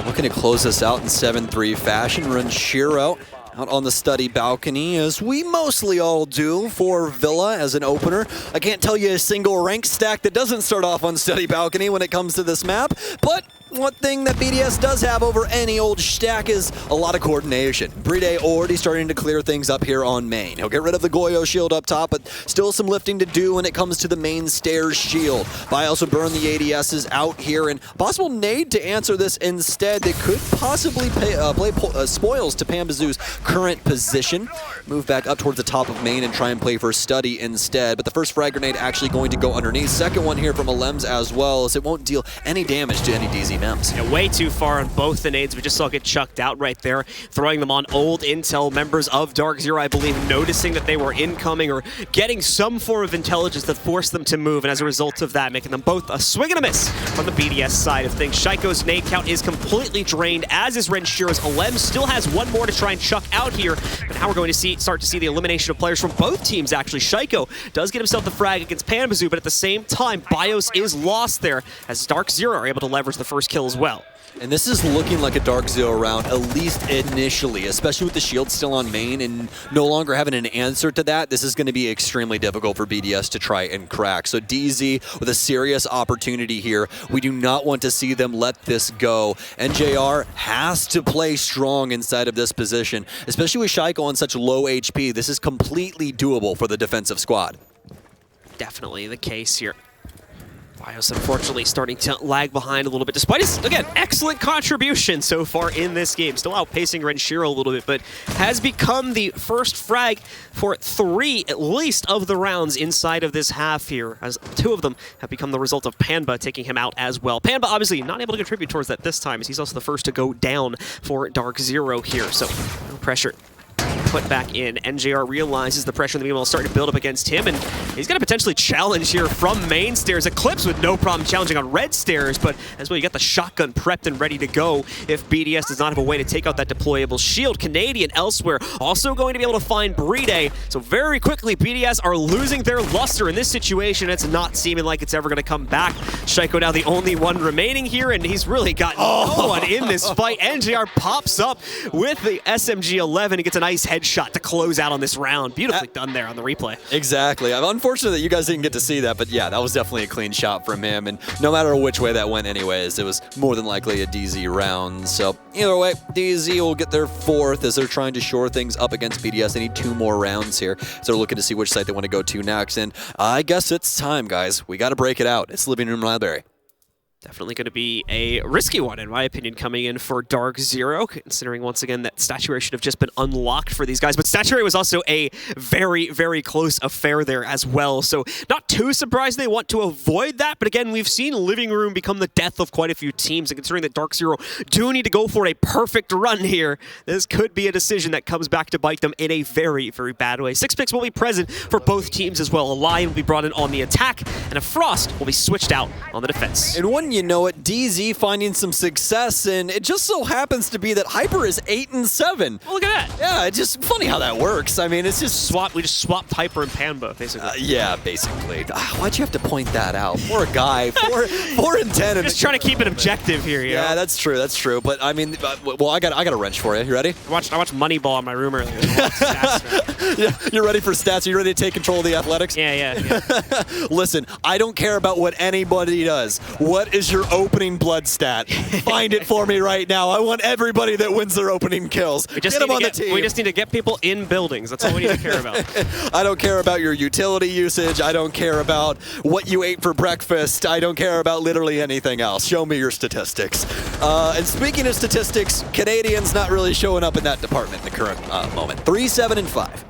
Looking to close this out in 7-3 fashion. Run Shiro out on the study balcony, as we mostly all do for Villa as an opener. I can't tell you a single rank stack that doesn't start off on study balcony when it comes to this map, but one thing that BDS does have over any old stack is a lot of coordination. Brede already starting to clear things up here on main. He'll get rid of the Goyo shield up top, but still some lifting to do when it comes to the main stairs shield. Bios will burn the ADSs out here, and possible nade to answer this instead. They could possibly play spoils to Pambazoo's current position. Move back up towards the top of main and try and play for study instead, but the first frag grenade actually going to go underneath. Second one here from Alems as well, as it won't deal any damage to any DZ mems. Yeah, way too far on both the nades. We just saw it get chucked out right there, throwing them on old intel members of DarkZero, I believe, noticing that they were incoming or getting some form of intelligence that forced them to move, and as a result of that, making them both a swing and a miss from the BDS side of things. Shaiko's nade count is completely drained, as is Renshiro's. Alems still has one more to try and chuck out here, but now we're going to start to see the elimination of players from both teams, actually. Shaiko does get himself the frag against Pambazoo, but at the same time, Bios is lost there, as DarkZero are able to leverage the first kill as well. And this is looking like a DarkZero round, at least initially, especially with the shield still on main and no longer having an answer to that. This is going to be extremely difficult for BDS to try and crack. So DZ with a serious opportunity here. We do not want to see them let this go. NJR has to play strong inside of this position, especially with Shaiko on such low HP. This is completely doable for the defensive squad. Definitely the case here. Bios unfortunately starting to lag behind a little bit, despite his, again, excellent contribution so far in this game. Still outpacing Renshiro a little bit, but has become the first frag for 3, at least, of the rounds inside of this half here, as 2 of them have become the result of Panba taking him out as well. Panba obviously not able to contribute towards that this time, as he's also the first to go down for DarkZero here, so no pressure put back in. NJR realizes the pressure in the meanwhile is starting to build up against him, and he's going to potentially challenge here from main stairs. Eclipse with no problem challenging on red stairs, but as well, you got the shotgun prepped and ready to go if BDS does not have a way to take out that deployable shield. Canadian elsewhere also going to be able to find Bride. So very quickly, BDS are losing their luster in this situation. It's not seeming like it's ever going to come back. Shaiko now the only one remaining here, and he's really got no one in this fight. NJR pops up with the SMG-11 and gets a nice headshot to close out on this round. Beautifully done there on the replay. Exactly. I'm unfortunate that you guys didn't get to see that, but yeah, that was definitely a clean shot from him, and no matter which way that went anyways, it was more than likely a DZ round. So either way, DZ will get their 4th as they're trying to shore things up against BDS. They need 2 more rounds here, so they're looking to see which site they want to go to next, and I guess it's time, guys. We got to break it out. It's Living Room Library. Definitely going to be a risky one, in my opinion, coming in for DarkZero, considering once again that Statuary should have just been unlocked for these guys. But Statuary was also a very, very close affair there as well. So not too surprised they want to avoid that. But again, we've seen Living Room become the death of quite a few teams. And considering that DarkZero do need to go for a perfect run here, this could be a decision that comes back to bite them in a very, very bad way. 6 picks will be present for both teams as well. A Lion will be brought in on the attack, and a Frost will be switched out on the defense. And one you know it, DZ finding some success, and it just so happens to be that Hyper is 8-7. Oh, look at that. Yeah, it's just funny how that works. I mean, it's just we just swapped Hyper and Panba, basically. Yeah, basically. Why'd you have to point that out? Poor guy. 4-10. Just trying to keep it objective here. You know? That's true. That's true. But I mean, well, I got a wrench for you. You ready? I watched Moneyball in my room earlier. Yeah, you're ready for stats? Are you ready to take control of the athletics? Yeah. Listen, I don't care about what anybody does. What is your opening blood stat? Find it for me right now. I want everybody that wins their opening kills. Get them on the team. We just need to get people in buildings. That's all we need to care about. I don't care about your utility usage. I don't care about what you ate for breakfast. I don't care about literally anything else. Show me your statistics. And speaking of statistics, Canadians not really showing up in that department in the current moment. 3-7-5.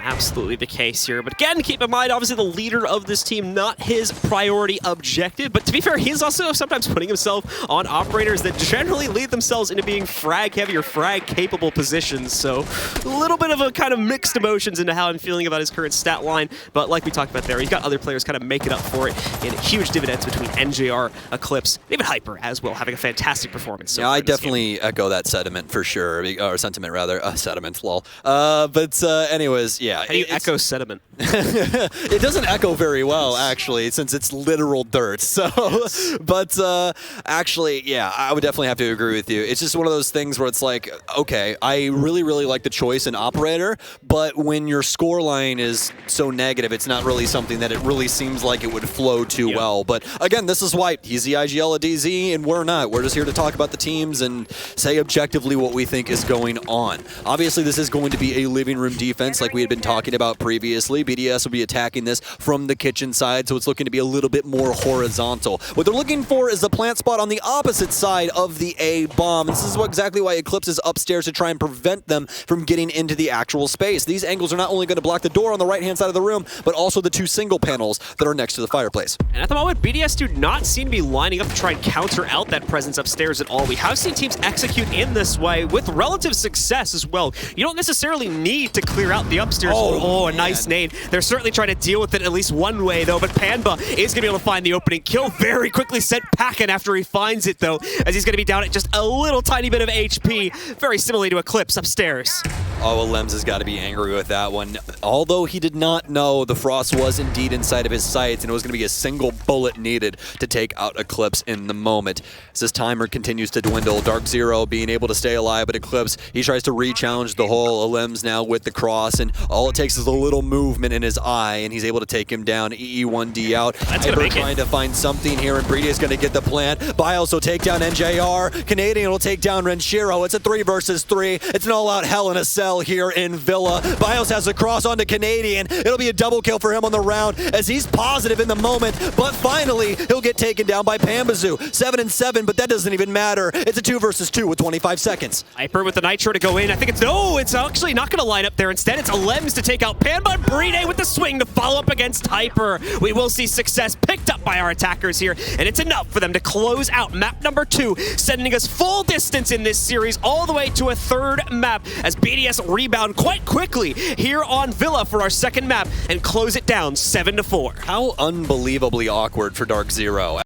Absolutely the case here. But again, keep in mind, obviously the leader of this team, not his priority objective. But to be fair, he's also sometimes putting himself on operators that generally lead themselves into being frag-heavy or frag-capable positions. So a little bit of a kind of mixed emotions into how I'm feeling about his current stat line. But like we talked about there, he's got other players kind of making up for it in huge dividends between NJR, Eclipse, and even Hyper as well, having a fantastic performance. So yeah, I definitely echo that sentiment for sure. Or sentiment, rather. Sediment, lol. But anyways, yeah. How do you echo sediment? It doesn't echo very well, actually, since it's literal dirt. So, but actually, yeah, I would definitely have to agree with you. It's just one of those things where it's like, okay, I really, really like the choice in operator, but when your score line is so negative, it's not really something that it really seems like it would flow too well. But again, this is why he's the IGL of DZ, and we're not. We're just here to talk about the teams and say objectively what we think is going on. Obviously, this is going to be a living room defense like we had been talking about previously. BDS will be attacking this from the kitchen side, so it's looking to be a little bit more horizontal. What they're looking for is the plant spot on the opposite side of the A bomb. This is exactly why Eclipse is upstairs to try and prevent them from getting into the actual space. These angles are not only going to block the door on the right-hand side of the room, but also the 2 single panels that are next to the fireplace. And at the moment, BDS do not seem to be lining up to try and counter out that presence upstairs at all. We have seen teams execute in this way with relative success as well. You don't necessarily need to clear out the upstairs. Oh, a nice nade. They're certainly trying to deal with it at least one way, though, but Panba is going to be able to find the opening kill. Very quickly sent packing after he finds it, though, as he's going to be down at just a little tiny bit of HP, very similarly to Eclipse upstairs. Oh, well, Lems has got to be angry with that one. Although he did not know the Frost was indeed inside of his sights, and it was going to be a single bullet needed to take out Eclipse in the moment. As this timer continues to dwindle, DarkZero being able to stay alive, but Eclipse, he tries to re-challenge the whole Lems now with the cross, and all it takes is a little movement in his eye, and he's able to take him down. EE1D out. Hyper trying to find something here, and Brady is going to get the plant. Bios will take down NJR. Canadian will take down Renshiro. It's a 3 versus 3. It's an all-out hell in a cell here in Villa. Bios has a cross onto Canadian. It'll be a double kill for him on the round as he's positive in the moment, but finally he'll get taken down by Pambazoo. 7-7, but that doesn't even matter. It's a 2 versus 2 with 25 seconds. Hyper with the Nitro to go in. I think it's actually not going to line up there. Instead, it's Alems to take out Panba, and Bride with the swing to follow up against Hyper. We will see success picked up by our attackers here, and it's enough for them to close out map number 2, sending us full distance in this series all the way to a 3rd map as BDS rebound quite quickly here on Villa for our second map and close it down 7-4. How unbelievably awkward for DarkZero.